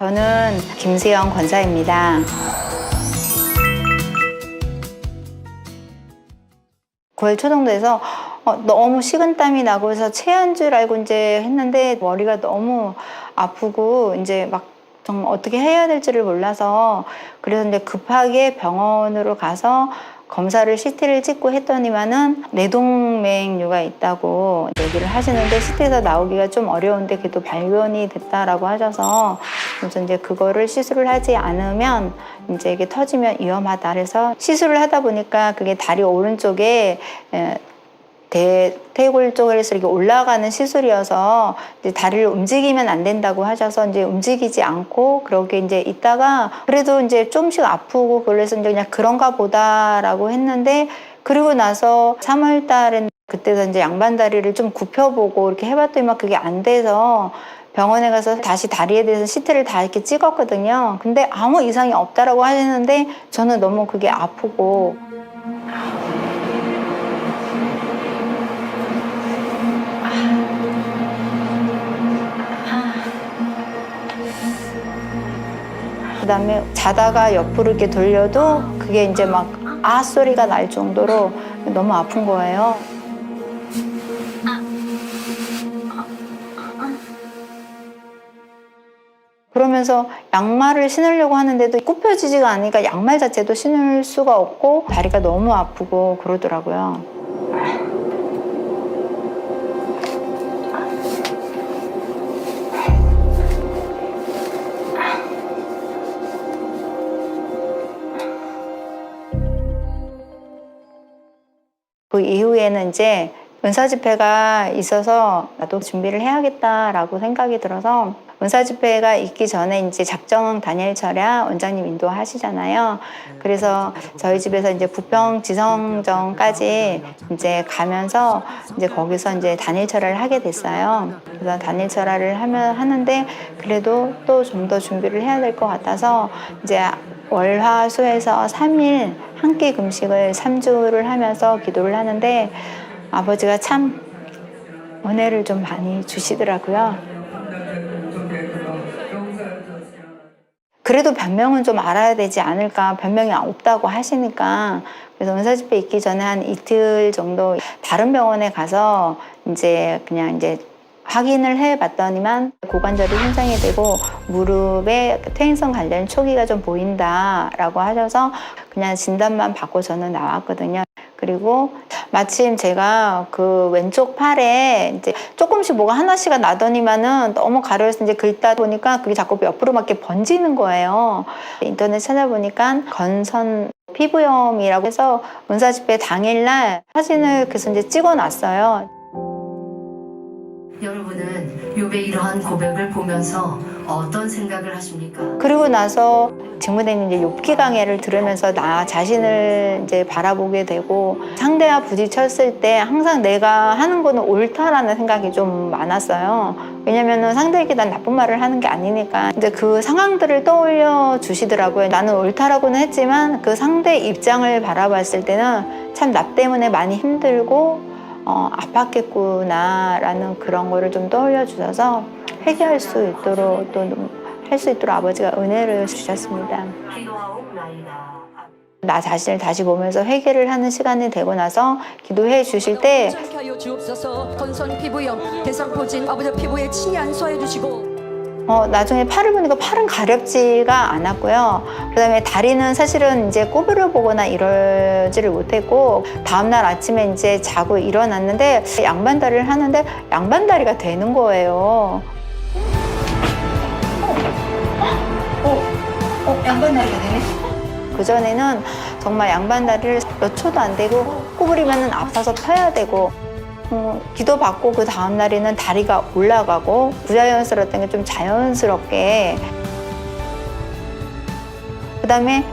저는 김수영 권사입니다. 9월 초 정도에서 너무 식은땀이 나고 해서 체한 줄 알고 이제 했는데 머리가 너무 아프고 이제 막 정말 어떻게 해야 될지를 몰라서 그래서 이제 급하게 병원으로 가서 검사를 CT를 찍고 했더니만은 뇌동맥류가 있다고 얘기를 하시는데 CT에서 나오기가 좀 어려운데 그래도 발견이 됐다라고 하셔서 그래서 이제 그거를 시술을 하지 않으면 이제 이게 터지면 위험하다 그래서 시술을 하다 보니까 그게 다리 오른쪽에 대퇴골 쪽에서 이렇게 올라가는 시술이어서 이제 다리를 움직이면 안 된다고 하셔서 이제 움직이지 않고 그렇게 이제 있다가 그래도 이제 좀씩 아프고 그래서 이제 그냥 그런가 보다라고 했는데 그리고 나서 3월 달엔 그때서 이제 양반 다리를 좀 굽혀보고 이렇게 해봤더니 그게 안 돼서 병원에 가서 다시 다리에 대해서 CT를 다 이렇게 찍었거든요. 근데 아무 이상이 없다라고 하시는데 저는 너무 그게 아프고 그다음에 자다가 옆으로 이렇게 돌려도 그게 이제 막 아 소리가 날 정도로 너무 아픈 거예요. 그러면서 양말을 신으려고 하는데도 굽혀지지가 않으니까 양말 자체도 신을 수가 없고 다리가 너무 아프고 그러더라고요. 그 이후에는 이제 은사 집회가 있어서 나도 준비를 해야겠다라고 생각이 들어서 은사 집회가 있기 전에 이제 작정 단일 철야 원장님 인도하시잖아요. 그래서 저희 집에서 이제 부평 지성정까지 이제 가면서 이제 거기서 이제 단일 철야를 하게 됐어요. 그래서 단일 철야를 하는데 그래도 또 좀 더 준비를 해야 될 것 같아서 이제 월화수에서 3일 한 끼 금식을 3주를 하면서 기도를 하는데 아버지가 참 은혜를 좀 많이 주시더라고요. 그래도 변명은 좀 알아야 되지 않을까, 변명이 없다고 하시니까. 그래서 은사 집회 있기 전에 한 이틀 정도 다른 병원에 가서 이제 그냥 이제 확인을 해봤더니만 고관절이 손상이 되고 무릎에 퇴행성 관련 초기가 좀 보인다라고 하셔서 그냥 진단만 받고 저는 나왔거든요. 그리고 마침 제가 그 왼쪽 팔에 이제 조금씩 뭐가 하나씩가 나더니만은 너무 가려서 이제 긁다 보니까 그게 자꾸 옆으로 막 이렇게 번지는 거예요. 인터넷 찾아보니까 건선 피부염이라고 해서 은사 집회 당일날 사진을 그래서 이제 찍어놨어요. 여러분은 욥의 이러한 고백을 보면서 어떤 생각을 하십니까? 그리고 나서 직무대행 이제 욥기 강해를 들으면서 나 자신을 이제 바라보게 되고 상대와 부딪혔을 때 항상 내가 하는 거는 옳다라는 생각이 좀 많았어요. 왜냐면은 상대에게 난 나쁜 말을 하는 게 아니니까 이제 그 상황들을 떠올려 주시더라고요. 나는 옳다라고는 했지만 그 상대 입장을 바라봤을 때는 참 나 때문에 많이 힘들고 아팠겠구나라는 그런 거를 좀 떠올려 주셔서 회개할 수 있도록 또 할 수 있도록 아버지가 은혜를 주셨습니다. 나 자신을 다시 보면서 회개를 하는 시간이 되고 나서 기도해 주실 때 건선 피부염 대상포진 아버지 피부에 침이 안수해 주시고 나중에 팔을 보니까 팔은 가렵지가 않았고요. 그다음에 다리는 사실은 이제 꼬부려 보거나 이러지를 못했고 다음날 아침에 이제 자고 일어났는데 양반다리를 하는데 양반다리가 되는 거예요. 양반다리가 되네. 그전에는 정말 양반다리를 몇 초도 안 되고 꼬부리면 아파서 펴야 되고 기도 받고 그 다음 날에는 다리가 올라가고 부자연스러웠던 게 좀 자연스럽게 그다음에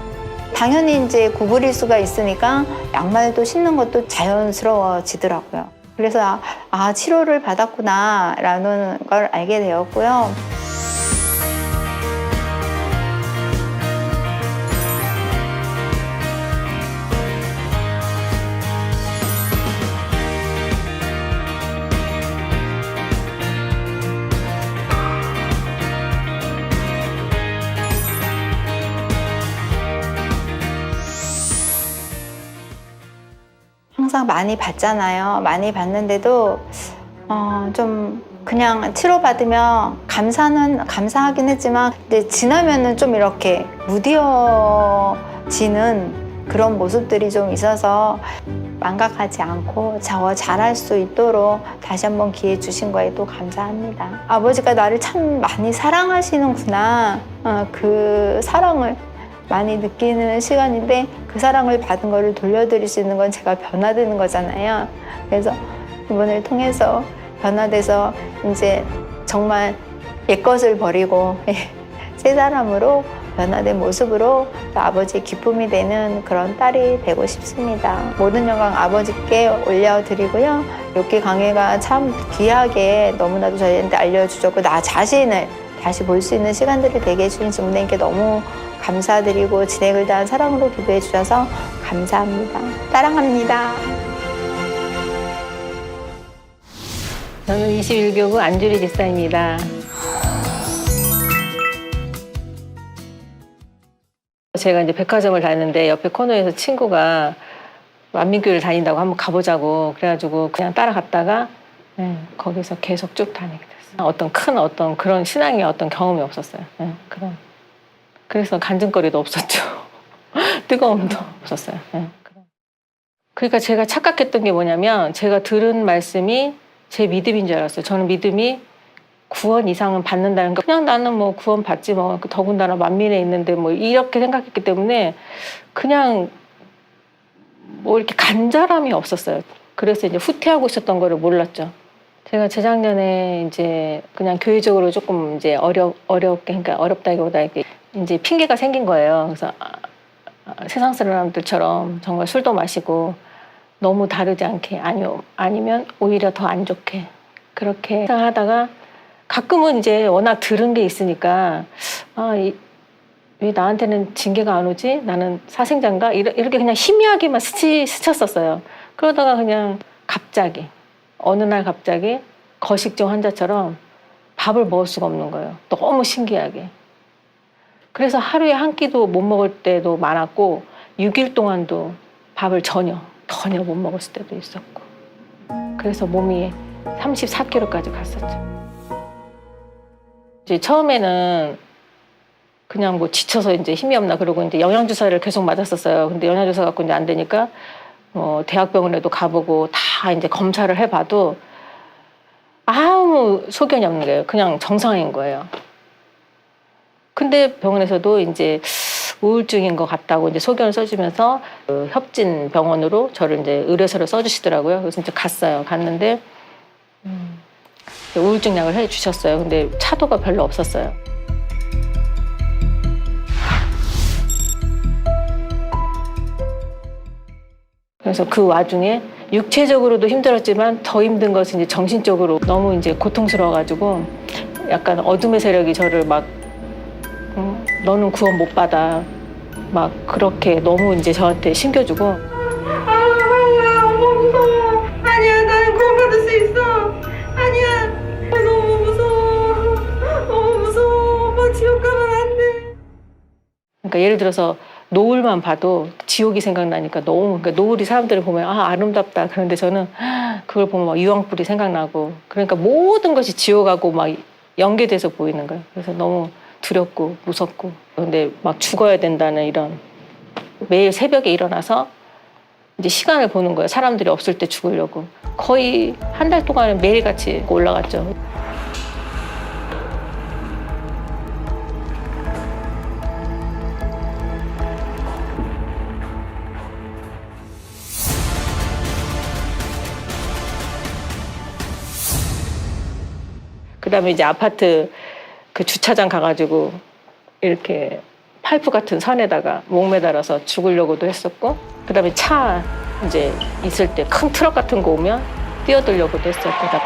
당연히 이제 구부릴 수가 있으니까 양말도 신는 것도 자연스러워지더라고요. 그래서 치료를 받았구나라는 걸 알게 되었고요. 항상 많이 받잖아요. 많이 받는데도 좀 그냥 치료받으면 감사하긴 했지만 근데 지나면은 좀 이렇게 무뎌지는 그런 모습들이 좀 있어서 망각하지 않고 더 잘할 수 있도록 다시 한번 기회 주신 거에 또 감사합니다. 아버지가 나를 참 많이 사랑하시는구나. 그 사랑을 많이 느끼는 시간인데 그 사랑을 받은 거를 돌려드릴 수 있는 건 제가 변화되는 거잖아요. 그래서 이번을 통해서 변화돼서 이제 정말 옛것을 버리고 새 사람으로 변화된 모습으로 또 아버지의 기쁨이 되는 그런 딸이 되고 싶습니다. 모든 영광 아버지께 올려드리고요. 욥기 강해가 참 귀하게 너무나도 저희한테 알려주셨고 나 자신을 다시 볼 수 있는 시간들이 되게 해주신 주님께 너무 감사드리고 진액을 다한 사랑으로 기도해 주셔서 감사합니다. 사랑합니다. 저는 21교구 안주리 집사입니다. 제가 이제 백화점을 다녔는데 옆에 코너에서 친구가 만민교회를 다닌다고 한번 가보자고 그래가지고 그냥 따라갔다가 거기서 계속 쭉 다니게 됐어요. 어떤 그런 신앙의 어떤 경험이 없었어요. 그래서 간증거리도 없었죠. 뜨거움도 없었어요. 그러니까 제가 착각했던 게 뭐냐면 제가 들은 말씀이 제 믿음인 줄 알았어요. 저는 믿음이 구원 이상은 받는다는 거 그냥 나는 뭐 구원 받지 뭐 더군다나 만민에 있는데 뭐 이렇게 생각했기 때문에 그냥 뭐 이렇게 간절함이 없었어요. 그래서 이제 후퇴하고 있었던 거를 몰랐죠. 제가 재작년에 이제 그냥 교회적으로 조금 이제 어렵게 그러니까 어렵다기보다 이렇게 이제 핑계가 생긴 거예요. 그래서 세상 사람들처럼 정말 술도 마시고 너무 다르지 않게 아니면 오히려 더 안 좋게 그렇게 생각하다가 가끔은 이제 워낙 들은 게 있으니까 왜 나한테는 징계가 안 오지? 나는 사생자인가? 이렇게 그냥 희미하게만 스쳤었어요. 그러다가 그냥 갑자기 어느 날 갑자기 거식증 환자처럼 밥을 먹을 수가 없는 거예요. 너무 신기하게. 그래서 하루에 한 끼도 못 먹을 때도 많았고 6일 동안도 밥을 전혀 못 먹었을 때도 있었고 그래서 몸이 34kg까지 갔었죠. 이제 처음에는 그냥 뭐 지쳐서 이제 힘이 없나 그러고 이제 영양주사를 계속 맞았었어요. 근데 영양주사 갖고 이제 안 되니까 대학병원에도 가보고 다 이제 검사를 해봐도 아무 소견이 없는 거예요. 그냥 정상인 거예요. 근데 병원에서도 이제 우울증인 것 같다고 이제 소견을 써주면서 그 협진 병원으로 저를 이제 의뢰서를 써주시더라고요. 그래서 이제 갔는데 우울증 약을 해주셨어요. 근데 차도가 별로 없었어요. 그래서 그 와중에 육체적으로도 힘들었지만 더 힘든 것은 이제 정신적으로 너무 이제 고통스러워가지고 약간 어둠의 세력이 저를 막 너는 구원 못 받아 막 그렇게 너무 이제 저한테 심겨주고 엄마 무서워. 아니야, 나는 구원받을 수 있어. 아니야, 너무 무서워. 너무 무서워. 엄마 지옥 가면 안 돼. 그러니까 예를 들어서 노을만 봐도 지옥이 생각나니까 그러니까 노을이 사람들을 보면 아름답다. 그런데 저는 그걸 보면 막 유황불이 생각나고 그러니까 모든 것이 지옥하고 막 연계돼서 보이는 거예요. 그래서 너무 두렵고 무섭고 근데 막 죽어야 된다는 이런 매일 새벽에 일어나서 이제 시간을 보는 거예요. 사람들이 없을 때 죽으려고 거의 한 달 동안은 매일같이 올라갔죠. 그다음에 이제 아파트 그 주차장 가가지고 이렇게 파이프 같은 선에다가 목매달아서 죽으려고도 했었고 그다음에 차 이제 있을 때 큰 트럭 같은 거 오면 뛰어들려고도 했었고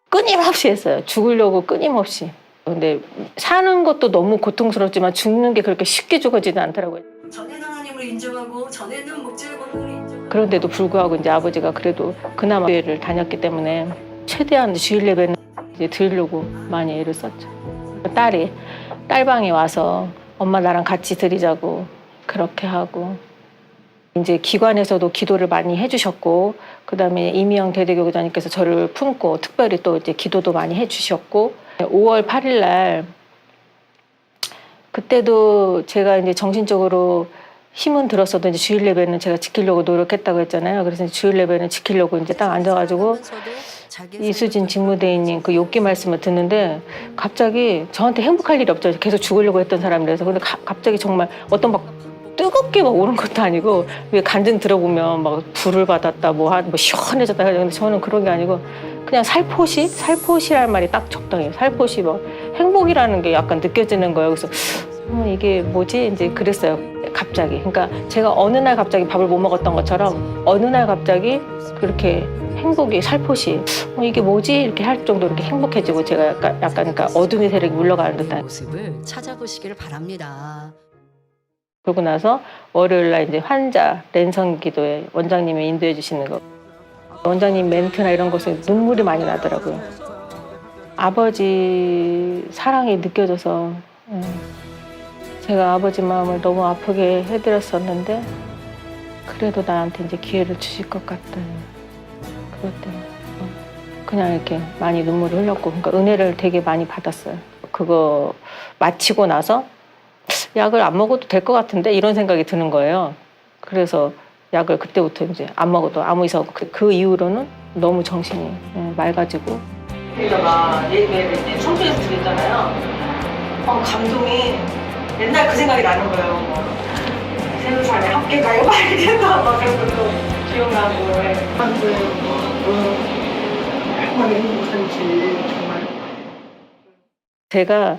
끊임없이 했어요. 죽으려고 끊임없이. 근데 사는 것도 너무 고통스럽지만 죽는 게 그렇게 쉽게 죽어지는 않더라고요. 전에는 하나님을 인정하고 전에는 목재를 건너를 인정하고 그런데도 불구하고 이제 아버지가 그래도 그나마 교회를 다녔기 때문에 최대한 주일 예배는 이제 드리려고 많이 애를 썼죠. 딸이 딸방에 와서 엄마 나랑 같이 드리자고 그렇게 하고 이제 기관에서도 기도를 많이 해주셨고, 그 다음에 이미영 대대교구장님께서 저를 품고 특별히 또 이제 기도도 많이 해주셨고, 5월 8일 날 그때도 제가 이제 정신적으로 힘은 들었어도 이제 주일 예배는 제가 지키려고 노력했다고 했잖아요. 그래서 이제 주일 예배는 지키려고 이제 딱 앉아가지고 이수진 직무대행님 그 욥기 말씀을 듣는데 갑자기 저한테 행복할 일이 없죠. 계속 죽으려고 했던 사람이라서. 근데 갑자기 정말 어떤 막 뜨겁게 막 오는 것도 아니고 왜 간증 들어보면 막 불을 받았다 뭐 시원해졌다 하죠. 근데 저는 그런 게 아니고 그냥 살포시라는 말이 딱 적당해요. 살포시 뭐 행복이라는 게 약간 느껴지는 거예요. 그래서 이게 뭐지? 이제 그랬어요. 갑자기. 그러니까 제가 어느 날 갑자기 밥을 못 먹었던 것처럼 어느 날 갑자기 그렇게 행복이 살포시 이게 뭐지? 이렇게 할 정도로 이렇게 행복해지고 제가 약간 그러니까 어둠의 세력이 물러가는 듯한 모습을 찾아보시기를 바랍니다. 그러고 나서 월요일 날 이제 환자 랜선 기도에 원장님이 인도해 주시는 거. 원장님 멘트나 이런 것에 눈물이 많이 나더라고요. 아버지 사랑이 느껴져서 제가 아버지 마음을 너무 아프게 해드렸었는데 그래도 나한테 이제 기회를 주실 것 같다는 그것 때문에 그냥 이렇게 많이 눈물을 흘렸고 그러니까 은혜를 되게 많이 받았어요. 그거 마치고 나서 약을 안 먹어도 될 것 같은데 이런 생각이 드는 거예요. 그래서 약을 그때부터 이제 안 먹어도 아무 이상 없고 그 이후로는 너무 정신이 맑아지고 여기다가 예배를 이제 청소해서 드렸잖아요. 감동이 옛날 그 생각이 나는 거예요. 세무산에 함께 가요 막 이랬다 막 그런 것도 기억나고 얼마나 행복한지 정말. 제가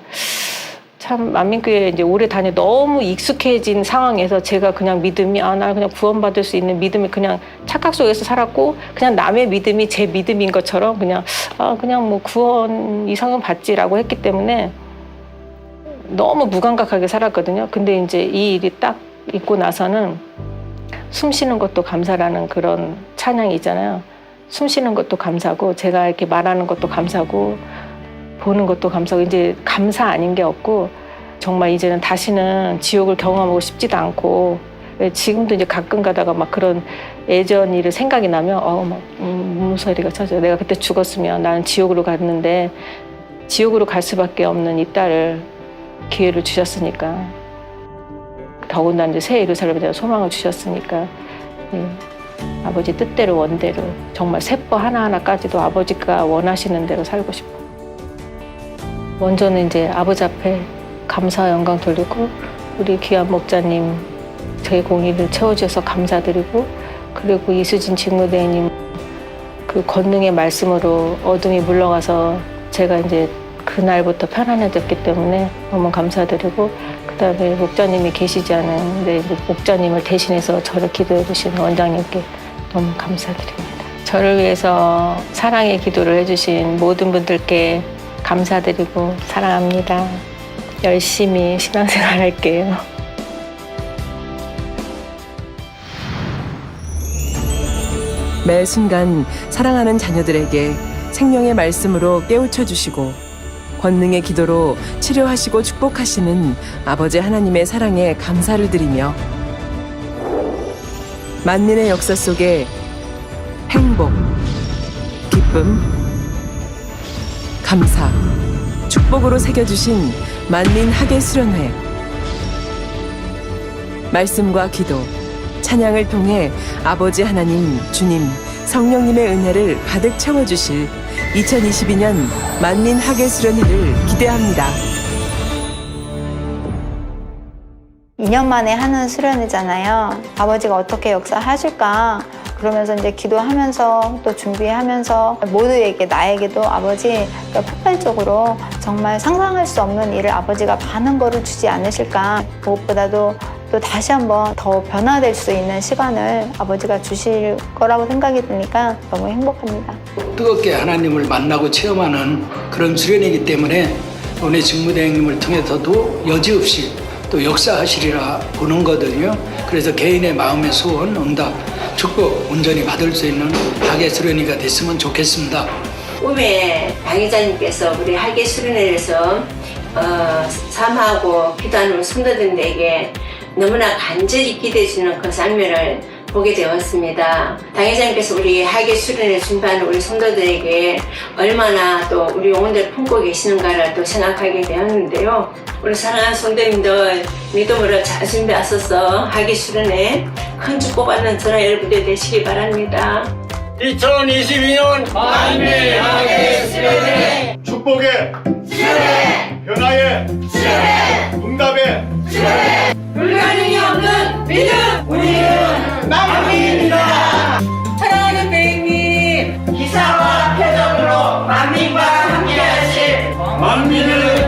참 만민교회 이제 오래 다녀 너무 익숙해진 상황에서 제가 그냥 믿음이 나 그냥 구원받을 수 있는 믿음이 그냥 착각 속에서 살았고 그냥 남의 믿음이 제 믿음인 것처럼 그냥 그냥 뭐 구원 이상은 받지라고 했기 때문에 너무 무감각하게 살았거든요. 근데 이제 이 일이 딱 있고 나서는 숨 쉬는 것도 감사라는 그런 찬양이 있잖아요. 숨 쉬는 것도 감사고 제가 이렇게 말하는 것도 감사고 보는 것도 감사하고 이제 감사 아닌 게 없고 정말 이제는 다시는 지옥을 경험하고 싶지도 않고 지금도 이제 가끔 가다가 막 그런 예전 일을 생각이 나면 막 눈물소리가 쳐져요. 내가 그때 죽었으면 나는 지옥으로 갔는데 지옥으로 갈 수밖에 없는 이 딸을 기회를 주셨으니까 더군다나 이제 새 예루살렘에 소망을 주셨으니까 아버지 뜻대로 원대로 정말 세포 하나하나까지도 아버지가 원하시는 대로 살고 싶어. 먼저는 이제 아버지 앞에 감사 영광 돌리고 우리 귀한 목자님 저희 공의를 채워주셔서 감사드리고 그리고 이수진 직무대행님 그 권능의 말씀으로 어둠이 물러가서 제가 이제 그날부터 편안해졌기 때문에 너무 감사드리고 그다음에 목자님이 계시지 않은데 이제 목자님을 대신해서 저를 기도해 주신 원장님께 너무 감사드립니다. 저를 위해서 사랑의 기도를 해주신 모든 분들께 감사드리고 사랑합니다. 열심히 신앙생활 할게요. 매 순간 사랑하는 자녀들에게 생명의 말씀으로 깨우쳐 주시고 권능의 기도로 치료하시고 축복하시는 아버지 하나님의 사랑에 감사를 드리며 만민의 역사 속에 행복, 기쁨, 감사, 축복으로 새겨주신 만민 학예 수련회 말씀과 기도, 찬양을 통해 아버지 하나님, 주님, 성령님의 은혜를 가득 채워주실 2022년 만민 학예 수련회를 기대합니다. 2년 만에 하는 수련회잖아요. 아버지가 어떻게 역사하실까 그러면서 이제 기도하면서 또 준비하면서 모두에게 나에게도 아버지 폭발적으로 정말 상상할 수 없는 일을 아버지가 많은 거를 주지 않으실까. 무엇보다도 또 다시 한번 더 변화될 수 있는 시간을 아버지가 주실 거라고 생각이 드니까 너무 행복합니다. 뜨겁게 하나님을 만나고 체험하는 그런 수련이기 때문에 오늘 직무대행님을 통해서도 여지없이 또 역사하시리라 보는 거거든요. 그래서 개인의 마음의 소원, 응답, 축복 온전히 받을 수 있는 학예 수련회가 됐으면 좋겠습니다. 꿈에 방해자님께서 우리 학예 수련회에서 사모하고 기도하는 성도들에게 너무나 간절히 기대해주는 그 장면을 보게 되었습니다. 당회장님께서 우리 학예 수련회 준비하는 우리 성도들에게 얼마나 또 우리 영혼들을 품고 계시는가를 또 생각하게 되었는데요. 우리 사랑하는 성도님들 믿음으로 잘 준비하셔서 학예 수련회 큰 축복받는 저와 여러분들 되시기 바랍니다. 2022년 만민학예 수련회 축복의 수련회 변화의 수련회 응답의 수련회 불가능이 없는 믿음 우리는 만민입니다. 사랑하는 배우님 기사와 표정으로 만민과 함께하실 만민을